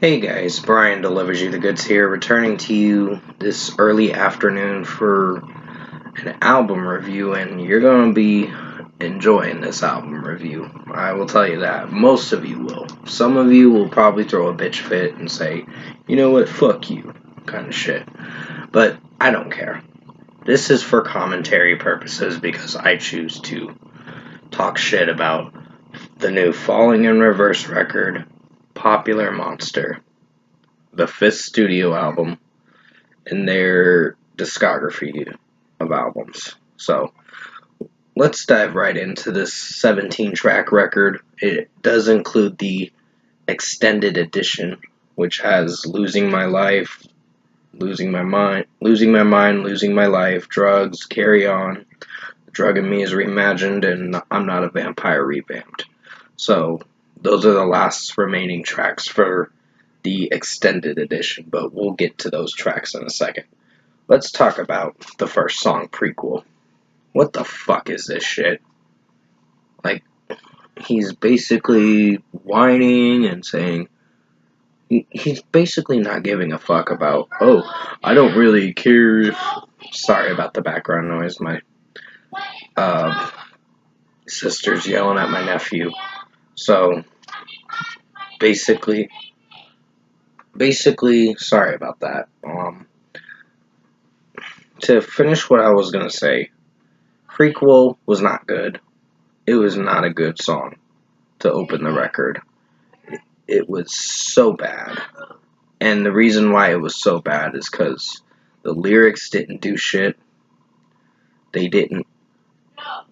Hey guys, Brian delivers you the goods here, returning to you this early afternoon for an album review, and you're going to be enjoying this album review. I will tell you that. Most of you will. Some of you will probably throw a bitch fit and say, you know what, fuck you, kind of shit. But I don't care. This is for commentary purposes because I choose to talk shit about the new Falling in Reverse record, Popular Monster, the fifth studio album in their discography of albums. So let's dive right into this 17 track record. It does include the extended edition, which has Losing My Life, Losing My Mind, Losing My Life, Drugs, Carry On, Drug in Me is Reimagined, and I'm Not a Vampire revamped. So those are the last remaining tracks for the extended edition, but we'll get to those tracks in a second. Let's talk about the first song, Prequel. What the fuck is this shit? Like, he's basically whining and saying, he's basically not giving a fuck about, oh, I don't really care if, sorry about the background noise, my sister's yelling at my nephew. So, basically, sorry about that. To finish what I was gonna say, Prequel was not good. It was not a good song to open the record. It was so bad. And the reason why it was so bad is because the lyrics didn't do shit. They didn't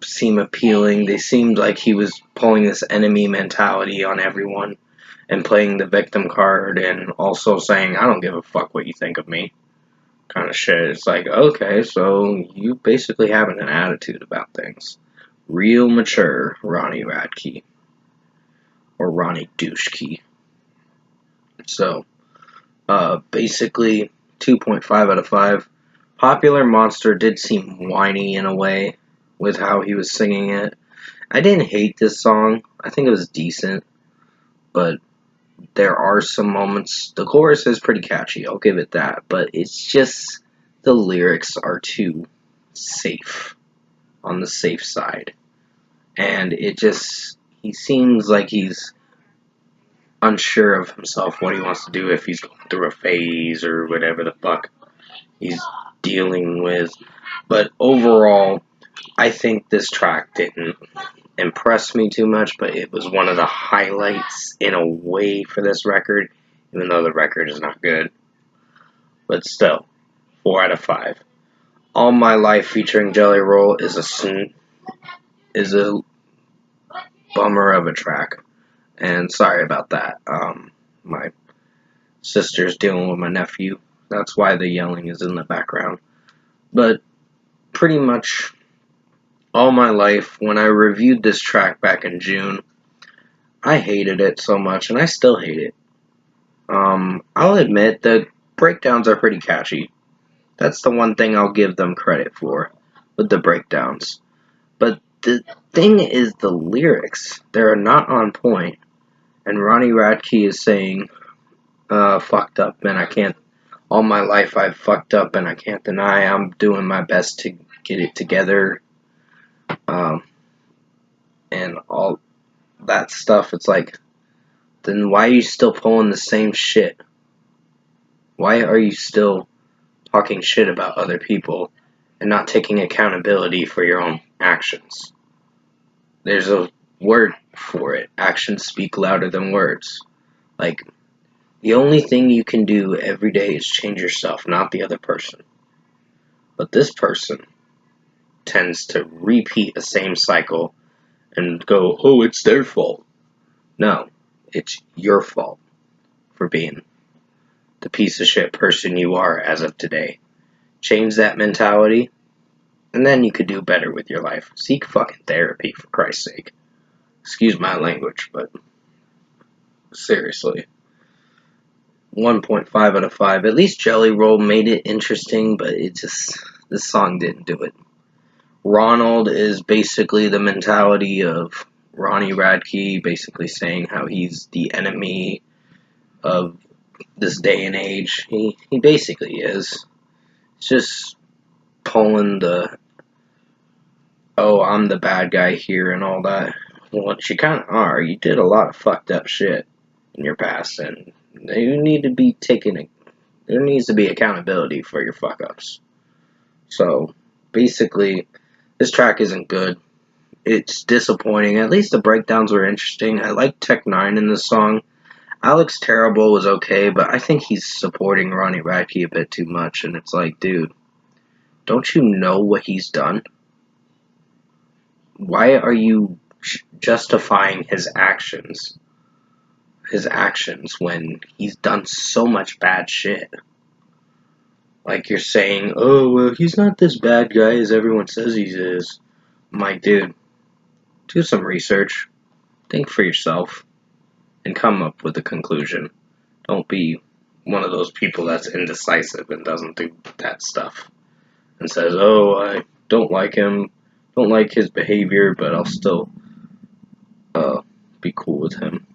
seem appealing. They seemed like he was pulling this enemy mentality on everyone and playing the victim card and also saying, I don't give a fuck what you think of me, kind of shit. It's like, okay, so you basically having an attitude about things. Real mature Ronnie Radke. Or Ronnie Douchkey. So, basically, 2.5 out of 5. Popular Monster did seem whiny in a way with how he was singing it. I didn't hate this song. I think it was decent. But there are some moments. The chorus is pretty catchy, I'll give it that. But it's just the lyrics are too safe. On the safe side. And it just, he seems like he's unsure of himself, what he wants to do, if he's going through a phase or whatever the fuck he's dealing with. But overall, I think this track didn't impress me too much, but it was one of the highlights in a way for this record, even though the record is not good. But still, 4 out of 5. All My Life featuring Jelly Roll is a bummer of a track. And sorry about that. My sister's dealing with my nephew. That's why the yelling is in the background. But pretty much all my life, when I reviewed this track back in June, I hated it so much, and I still hate it. I'll admit that breakdowns are pretty catchy. That's the one thing I'll give them credit for, with the breakdowns. But the thing is the lyrics. They're not on point. And Ronnie Radke is saying, fucked up, and I can't, all my life I've fucked up, and I can't deny I'm doing my best to get it together, and all that stuff. It's like, then why are you still pulling the same shit? Why are you still talking shit about other people and not taking accountability for your own actions? There's a word for it. Actions speak louder than words. Like, the only thing you can do every day is change yourself, not the other person. But this person tends to repeat the same cycle and go, oh, it's their fault. No, it's your fault for being the piece of shit person you are as of today. Change that mentality, and then you could do better with your life. Seek fucking therapy, for Christ's sake. Excuse my language, but seriously. 1.5 out of 5. At least Jelly Roll made it interesting, but this song didn't do it. Ronald is basically the mentality of Ronnie Radke, basically saying how he's the enemy of this day and age. He basically is. It's just pulling the, oh, I'm the bad guy here and all that. Well, you kind of are. You did a lot of fucked up shit in your past, and you need to be taken. There needs to be accountability for your fuck ups. So basically, this track isn't good. It's disappointing. At least the breakdowns were interesting. I like Tech Nine in this song. Alex Terrible was okay, but I think he's supporting Ronnie Radke a bit too much, and it's like, dude, don't you know what he's done? Why are you justifying his actions? His actions when he's done so much bad shit. Like you're saying, oh, well, he's not this bad guy as everyone says he is. I'm like, dude, do some research, think for yourself, and come up with a conclusion. Don't be one of those people that's indecisive and doesn't do that stuff and says, oh, I don't like him, don't like his behavior, but I'll still be cool with him.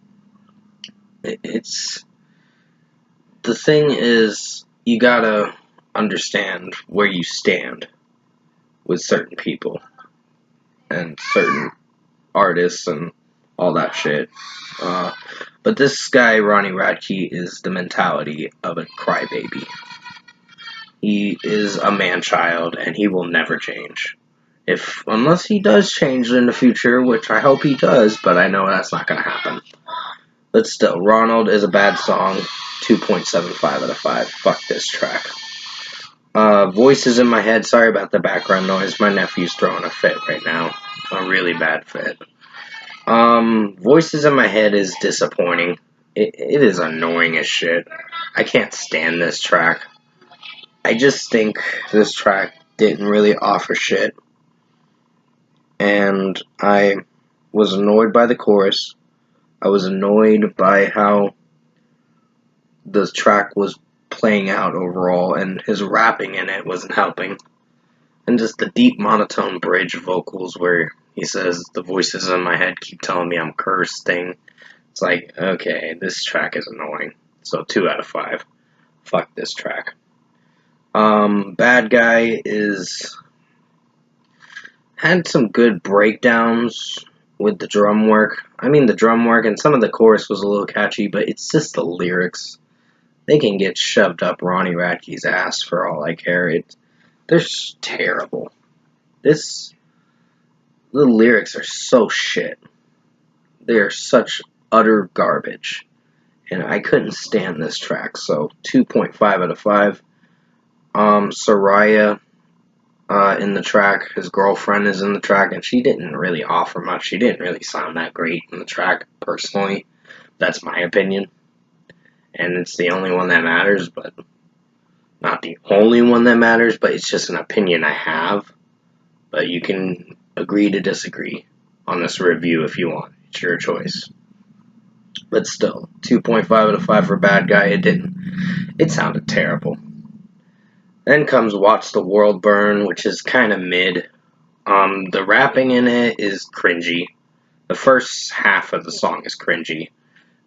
It's the thing is, you gotta understand where you stand with certain people and certain artists and all that shit. But this guy, Ronnie Radke, is the mentality of a crybaby. He is a man-child, and he will never change. Unless he does change in the future, which I hope he does, but I know that's not gonna happen. But still, Ronald is a bad song. 2.75 out of 5. Fuck this track. Voices in my head. Sorry about the background noise. My nephew's throwing a fit right now. A really bad fit. Voices in my head is disappointing. It is annoying as shit. I can't stand this track. I just think this track didn't really offer shit. And I was annoyed by the chorus. I was annoyed by how the track was playing out overall, and his rapping in it wasn't helping. And just the deep monotone bridge vocals where he says, the voices in my head keep telling me I'm cursed thing. It's like, okay, this track is annoying. So 2 out of 5. Fuck this track. Bad Guy had some good breakdowns with the drum work. I mean, the drum work and some of the chorus was a little catchy, but it's just the lyrics. They can get shoved up Ronnie Radke's ass for all I care. They're terrible. The lyrics are so shit. They are such utter garbage. And I couldn't stand this track, so 2.5 out of 5. Soraya in the track, his girlfriend is in the track, and she didn't really offer much. She didn't really sound that great in the track, personally. That's my opinion. And it's the only one that matters, but not the only one that matters, but it's just an opinion I have. But you can agree to disagree on this review if you want. It's your choice. But still, 2.5 out of 5 for Bad Guy. It sounded terrible. Then comes Watch the World Burn, which is kind of mid. The rapping in it is cringy. The first half of the song is cringy.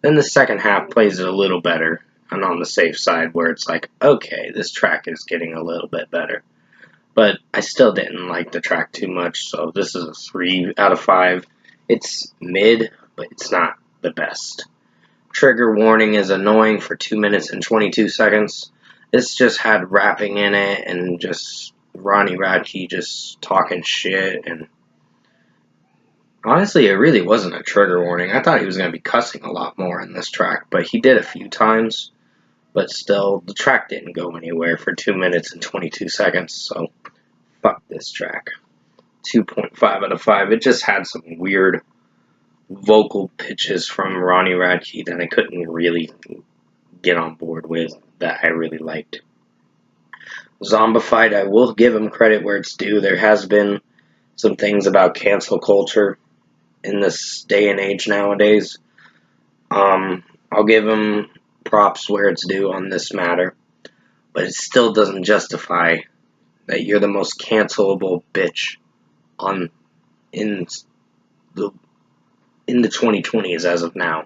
Then the second half plays it a little better, and on the safe side where it's like, okay, this track is getting a little bit better. But I still didn't like the track too much, so this is a 3 out of 5. It's mid, but it's not the best. Trigger Warning is annoying for 2 minutes and 22 seconds. This just had rapping in it and just Ronnie Radke just talking shit, and honestly, it really wasn't a trigger warning. I thought he was going to be cussing a lot more in this track, but he did a few times. But still, the track didn't go anywhere for 2 minutes and 22 seconds, so fuck this track. 2.5 out of 5. It just had some weird vocal pitches from Ronnie Radke that I couldn't really get on board with, that I really liked. Zombified, I will give him credit where it's due. There has been some things about cancel culture in this day and age nowadays. I'll give him props where it's due on this matter, but it still doesn't justify that you're the most cancelable bitch in the 2020s as of now,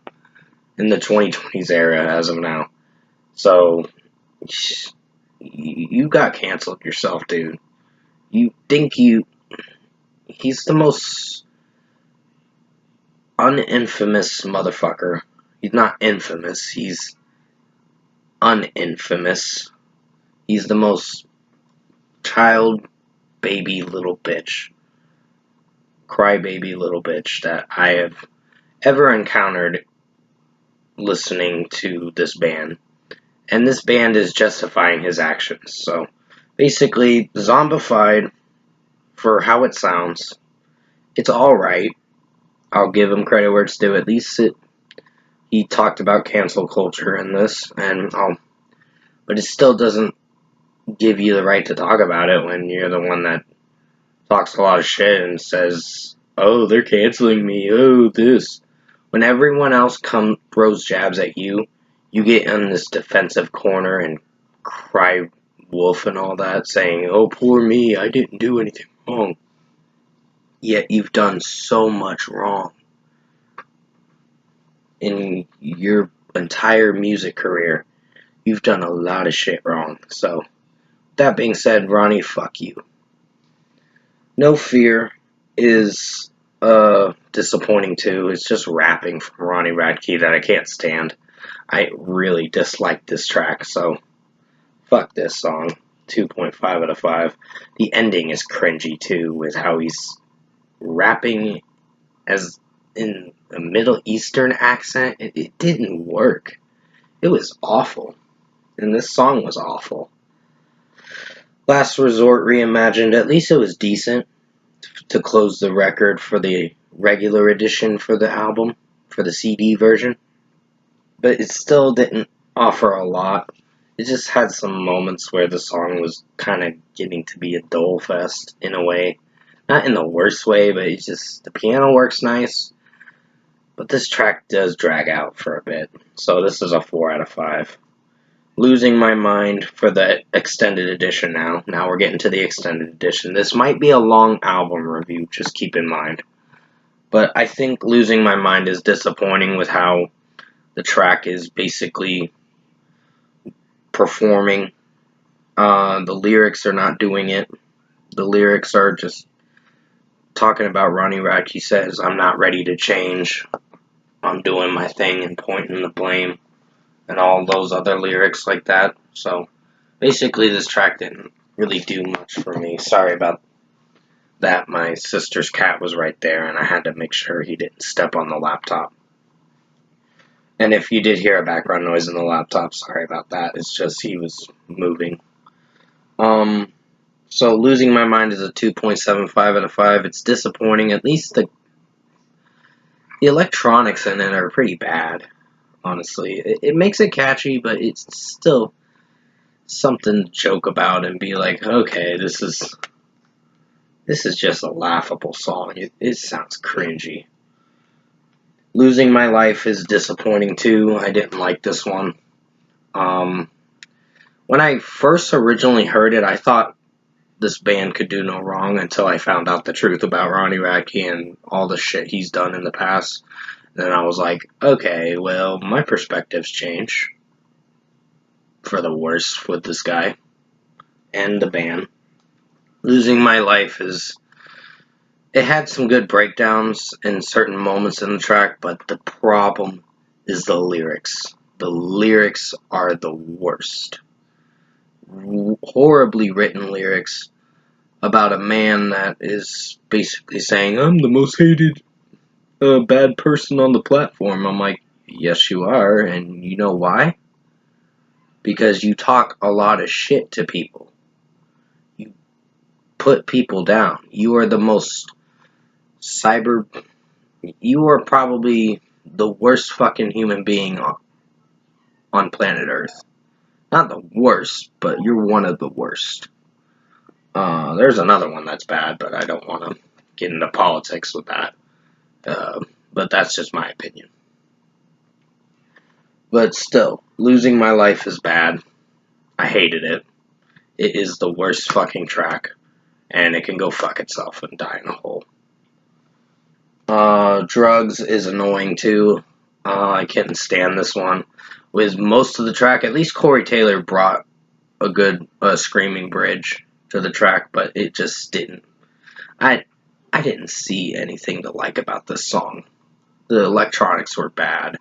in the 2020s era as of now. So, you got canceled yourself, dude. You think he's the most uninfamous motherfucker. He's not infamous, he's uninfamous. He's the most child baby little bitch, crybaby little bitch that I have ever encountered listening to this band. And this band is justifying his actions. So basically, zombified for how it sounds. It's alright. I'll give him credit where it's due. At least he talked about cancel culture in this, but it still doesn't give you the right to talk about it when you're the one that talks a lot of shit and says, "Oh, they're canceling me. Oh, this." When everyone else throws jabs at you, you get in this defensive corner and cry wolf and all that, saying, "Oh, poor me. I didn't do anything wrong." Yet you've done so much wrong in your entire music career. You've done a lot of shit wrong. So, that being said, Ronnie, fuck you. No Fear is disappointing too. It's just rapping from Ronnie Radke that I can't stand. I really dislike this track, so fuck this song. 2.5 out of 5. The ending is cringy too, with how he's rapping as in a Middle Eastern accent. It didn't work. It was awful. And this song was awful. Last Resort Reimagined, at least it was decent to close the record for the regular edition for the album, for the CD version. But it still didn't offer a lot. It just had some moments where the song was kind of getting to be a dole fest in a way. Not in the worst way, but it's just, the piano works nice. But this track does drag out for a bit. So this is a 4 out of 5. Losing My Mind for the extended edition now. Now we're getting to the extended edition. This might be a long album review, just keep in mind. But I think Losing My Mind is disappointing with how the track is basically performing. The lyrics are not doing it. The lyrics are just talking about Ronnie Radke says, "I'm not ready to change. I'm doing my thing," and pointing the blame. And all those other lyrics like that. So basically this track didn't really do much for me. Sorry about that. My sister's cat was right there and I had to make sure he didn't step on the laptop. And if you did hear a background noise in the laptop, sorry about that. It's just he was moving. So Losing My Mind is a 2.75 out of 5. It's disappointing. At least the electronics in it are pretty bad, honestly. It makes it catchy, but it's still something to joke about and be like, okay, this is just a laughable song. It sounds cringy. Losing My Life is disappointing too. I didn't like this one. When I first originally heard it, I thought this band could do no wrong until I found out the truth about Ronnie Radke and all the shit he's done in the past. Then I was like, okay, well, my perspectives change for the worse with this guy and the band. Losing My Life it had some good breakdowns in certain moments in the track, but the problem is the lyrics. The lyrics are the worst. Horribly written lyrics about a man that is basically saying, "I'm the most hated bad person on the platform." I'm like, yes, you are, and you know why? Because you talk a lot of shit to people. You put people down. You are the most you are probably the worst fucking human being on planet Earth. Not the worst, but you're one of the worst. There's another one that's bad, but I don't want to get into politics with that. But that's just my opinion. But still, Losing My Life is bad. I hated it. It is the worst fucking track, and it can go fuck itself and die in a hole. Drugs is annoying too. I couldn't stand this one. with most of the track. At least Corey Taylor brought a good screaming bridge to the track, but it just didn't. I I didn't see anything to like about this song. The electronics were bad.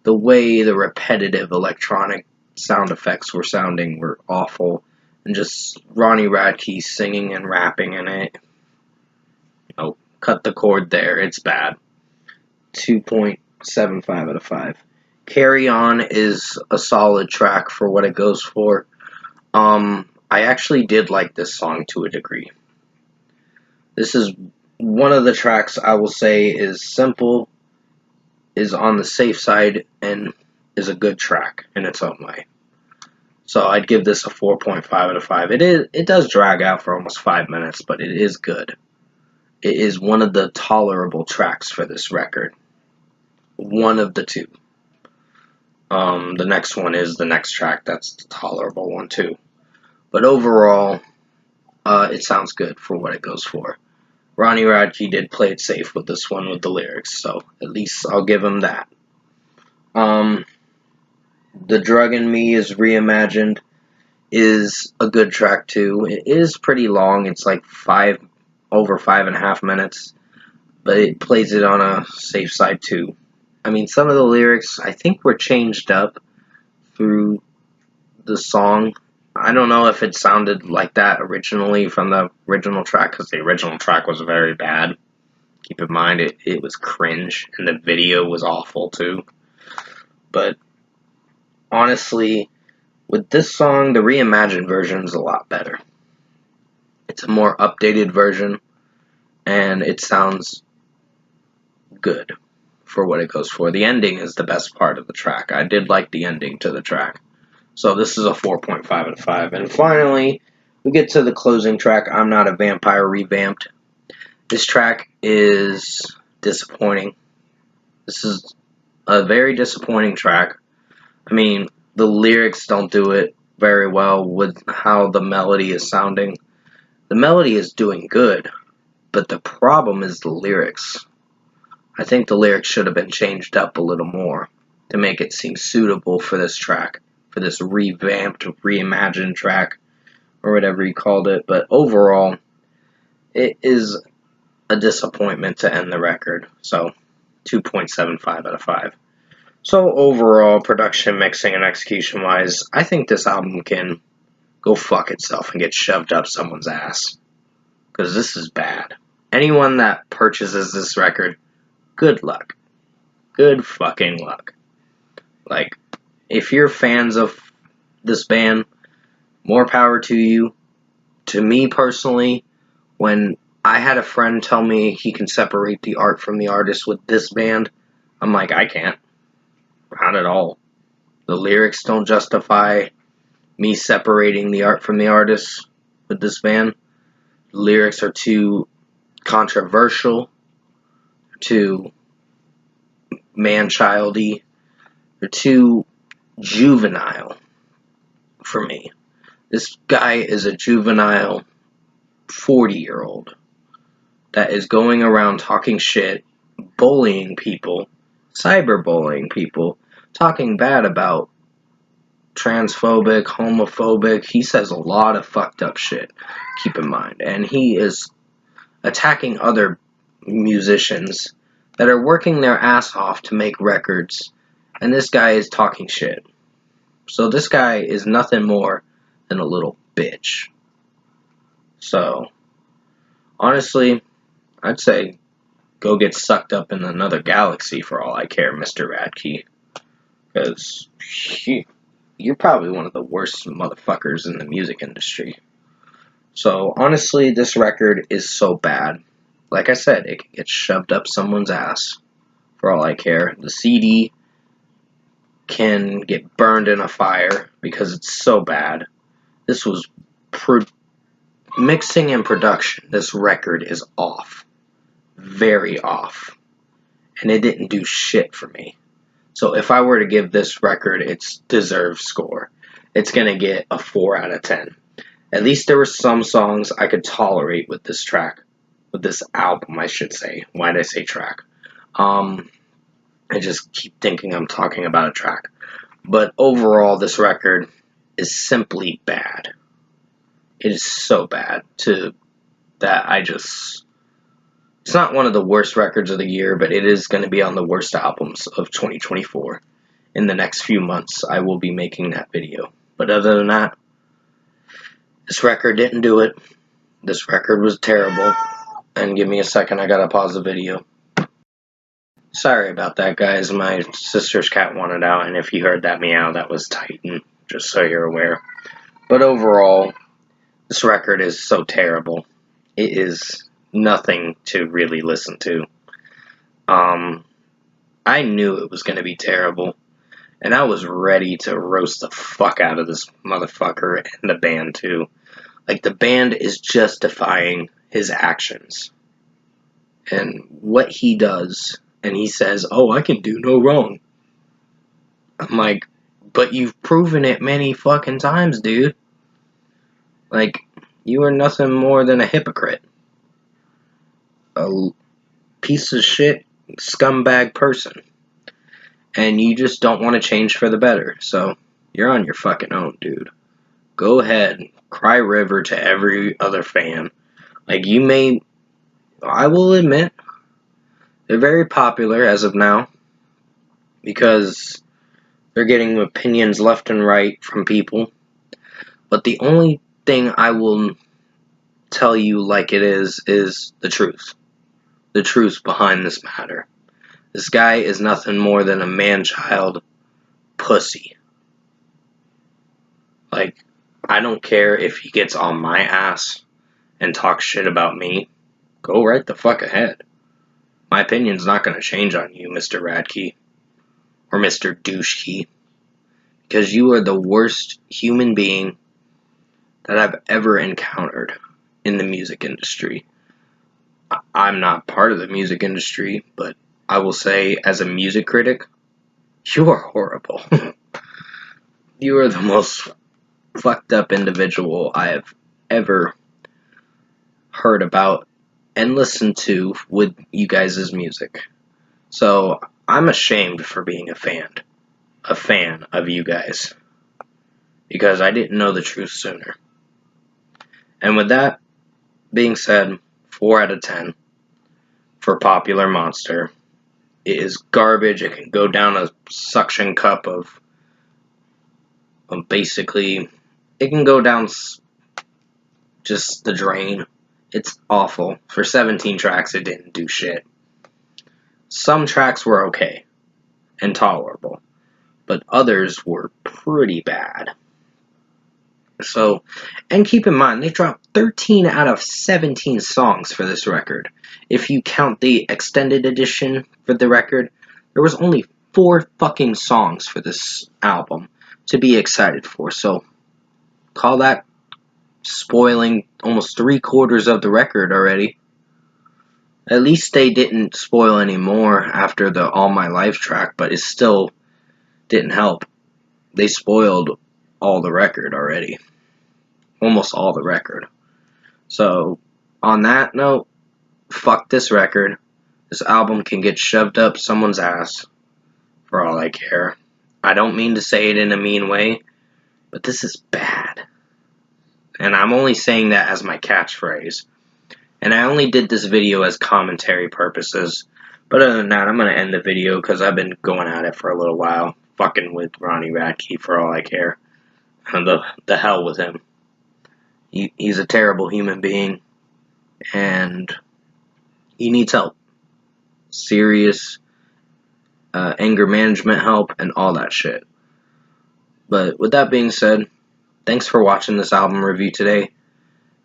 The way the repetitive electronic sound effects were sounding were awful, and just Ronnie Radke singing and rapping in it. Cut the cord there. It's bad. 2.75 out of 5. Carry On is a solid track for what it goes for. I actually did like this song to a degree. This is one of the tracks I will say is simple, is on the safe side, and is a good track in its own way. So I'd give this a 4.5 out of 5. It does drag out for almost 5 minutes, but it is good. It is one of the tolerable tracks for this record. One of the two. The next one is the next track. That's the tolerable one too. But overall, it sounds good for what it goes for. Ronnie Radke did play it safe with this one with the lyrics, so at least I'll give him that. The Drug in Me is reimagined is a good track too. It is pretty long. It's like over 5.5 minutes, but it plays it on a safe side too. I mean, some of the lyrics I think were changed up through the song. I don't know if it sounded like that originally from the original track, because the original track was very bad. Keep in mind, it was cringe, and the video was awful too. But honestly, with this song, the reimagined version is a lot better. It's a more updated version, and it sounds good for what it goes for. The ending is the best part of the track. I did like the ending to the track. So this is a 4.5 out of 5. And finally, we get to the closing track, I'm Not a Vampire Revamped. This track is disappointing. This is a very disappointing track. I mean, the lyrics don't do it very well with how the melody is sounding. The melody is doing good, but the problem is the lyrics. I think the lyrics should have been changed up a little more to make it seem suitable for this track, for this revamped, reimagined track, or whatever you called it. But overall, it is a disappointment to end the record. So, 2.75 out of 5. So overall, production, mixing, and execution-wise, I think this album can go fuck itself and get shoved up someone's ass. Because this is bad. Anyone that purchases this record, good luck. Good fucking luck. Like, if you're fans of this band, more power to you. To me personally, when I had a friend tell me he can separate the art from the artist with this band, I'm like, I can't. Not at all. The lyrics don't justify me separating the art from the artist with this band. The lyrics are too controversial, too man-childy, they're too juvenile for me. This guy is a juvenile 40-year-old that is going around talking shit, bullying people, cyberbullying people, talking bad about transphobic, homophobic. He says a lot of fucked up shit, keep in mind. And he is attacking other musicians that are working their ass off to make records, and this guy is talking shit. So this guy is nothing more than a little bitch. So, honestly, I'd say go get sucked up in another galaxy for all I care, Mr. Radke. Because you're probably one of the worst motherfuckers in the music industry. So, honestly, this record is so bad. Like I said, it can get shoved up someone's ass for all I care. The CD can get burned in a fire because it's so bad. This was mixing and production. This record is off. Very off. And it didn't do shit for me. So if I were to give this record its deserved score, it's going to get a 4 out of 10. At least there were some songs I could tolerate with this track. With this album, I should say. Why did I say track? I just keep thinking I'm talking about a track. But overall, this record is simply bad. It is so bad that it's not one of the worst records of the year, but it is going to be on the worst albums of 2024. In the next few months, I will be making that video. But other than that, this record didn't do it. This record was terrible. And give me a second, I gotta pause the video. Sorry about that, guys. My sister's cat wanted out, and if you heard that meow, that was Titan, just so you're aware. But overall, this record is so terrible. It is nothing to really listen to. I knew it was going to be terrible, and I was ready to roast the fuck out of this motherfucker and the band, too. Like, the band is justifying his actions and what he does, and he says, "Oh, I can do no wrong." I'm like, but you've proven it many fucking times, dude. Like, you are nothing more than a hypocrite. A piece of shit, scumbag person. And you just don't want to change for the better. So, you're on your fucking own, dude. Go ahead, cry river to every other fan. Like, I will admit, they're very popular as of now. Because they're getting opinions left and right from people. But the only thing I will tell you like it is the truth. The truth behind this matter. This guy is nothing more than a man-child pussy. Like, I don't care if he gets on my ass and talks shit about me. Go right the fuck ahead. My opinion's not going to change on you, Mr. Radke. Or Mr. Douchekey. Because you are the worst human being that I've ever encountered in the music industry. I'm not part of the music industry, but I will say, as a music critic, you are horrible. You are the most fucked up individual I have ever heard about and listened to with you guys' music. So, I'm ashamed for being a fan of you guys, because I didn't know the truth sooner. And with that being said, 4 out of 10 for Popular Monster. It is garbage. It can go down a suction cup of basically, it can go down just the drain. It's awful. For 17 tracks, it didn't do shit. Some tracks were okay and tolerable, but others were pretty bad. So, and keep in mind, they dropped 13 out of 17 songs for this record. If you count the extended edition for the record, there was only 4 fucking songs for this album to be excited for. So, call that spoiling almost 3/4 of the record already. At least they didn't spoil any more after the All My Life track, but it still didn't help. They spoiled all the record already. Almost all the record. So, on that note, fuck this record. This album can get shoved up someone's ass, for all I care. I don't mean to say it in a mean way, but this is bad. And I'm only saying that as my catchphrase. And I only did this video as commentary purposes. But other than that, I'm going to end the video because I've been going at it for a little while. Fucking with Ronnie Radke for all I care. And the hell with him. He's a terrible human being. And he needs help. Serious anger management help and all that shit. But with that being said, thanks for watching this album review today.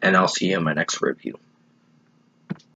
And I'll see you in my next review.